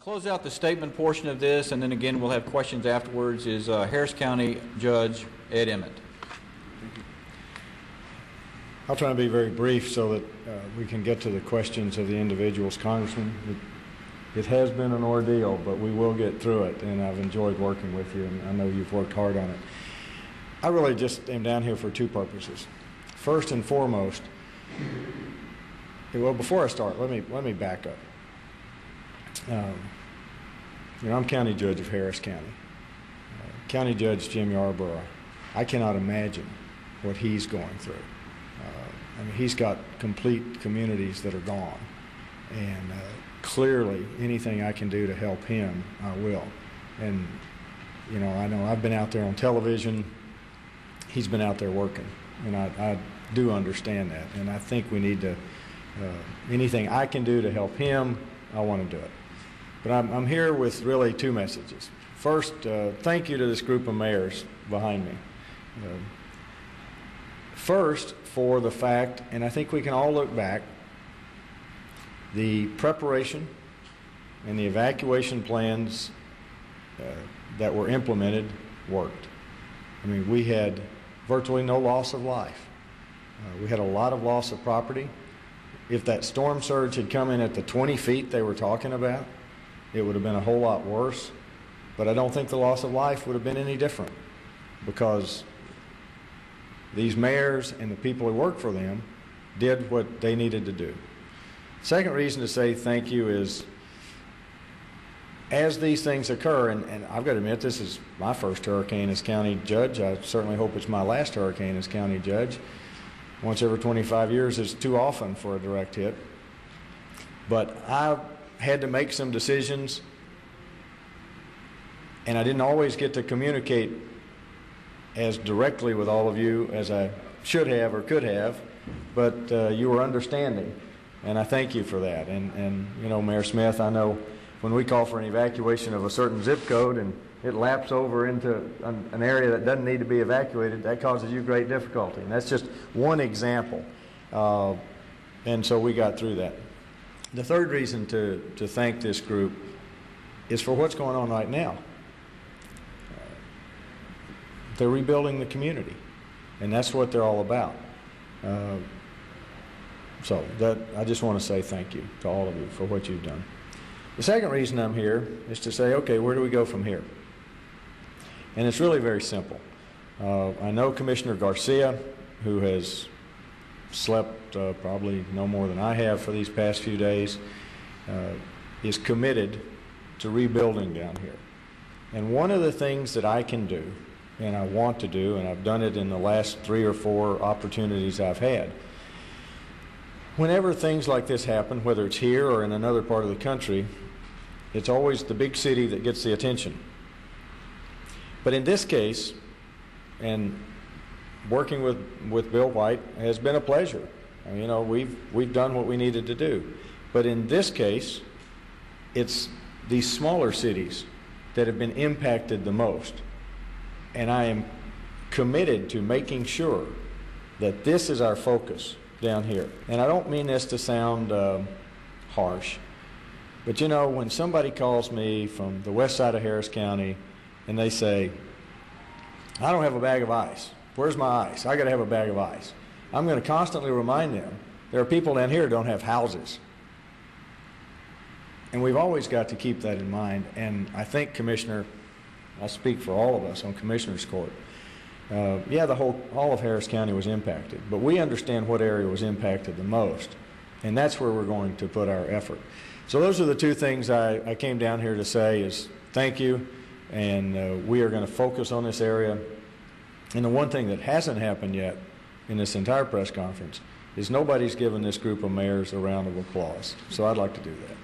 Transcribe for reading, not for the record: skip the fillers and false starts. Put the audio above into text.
Close out the statement portion of this, and then again we'll have questions afterwards, is Harris County Judge Ed Emmett. I'll try to be very brief so that we can get to the questions of the individuals. Congressman, it has been an ordeal, but we will get through it, and I've enjoyed working with you, and I know you've worked hard on it. I really just am down here for two purposes. First and foremost, well, before I start, let me back up. I'm County Judge of Harris County. County Judge Jim Yarborough, I cannot imagine what he's going through. He's got complete communities that are gone, and clearly anything I can do to help him, I will. And I know I've been out there on television, he's been out there working, and I do understand that, and I think we need to, anything I can do to help him, I want to do it. But I'm here with really two messages. First, thank you to this group of mayors behind me. First, for the fact, and I think we can all look back, the preparation and the evacuation plans that were implemented worked. We had virtually no loss of life. We had a lot of loss of property. If that storm surge had come in at the 20 feet they were talking about, it would have been a whole lot worse. But I don't think the loss of life would have been any different, because these mayors and the people who work for them did what they needed to do. Second reason to say thank you is, as these things occur, and I've got to admit, this is my first hurricane as county judge. I certainly hope it's my last hurricane as county judge. Once every 25 years is too often for a direct hit. But I had to make some decisions, and I didn't always get to communicate as directly with all of you as I should have or could have, but you were understanding, and I thank you for that. And Mayor Smith, I know when we call for an evacuation of a certain zip code and it laps over into an area that doesn't need to be evacuated, that causes you great difficulty. And that's just one example. And so we got through that. The third reason to thank this group is for what's going on right now. They're rebuilding the community, and that's what they're all about. So I just want to say thank you to all of you for what you've done. The second reason I'm here is to say, okay, where do we go from here? And it's really very simple. I know Commissioner Garcia, who has slept probably no more than I have for these past few days, is committed to rebuilding down here. And one of the things that I can do, and I want to do, and I've done it in the last 3 or 4 opportunities I've had, whenever things like this happen, whether it's here or in another part of the country, it's always the big city that gets the attention. But in this case, and working with Bill White has been a pleasure. We've done what we needed to do. But in this case, it's these smaller cities that have been impacted the most. And I am committed to making sure that this is our focus down here. And I don't mean this to sound harsh, but when somebody calls me from the west side of Harris County and they say, I don't have a bag of ice. Where's my ice? I got to have a bag of ice. I'm going to constantly remind them there are people down here who don't have houses. And we've always got to keep that in mind. And I think, Commissioner, I speak for all of us on Commissioner's Court, all of Harris County was impacted, but we understand what area was impacted the most, and that's where we're going to put our effort. So those are the two things I came down here to say is thank you, and we are going to focus on this area. And the one thing that hasn't happened yet in this entire press conference is nobody's given this group of mayors a round of applause. So I'd like to do that.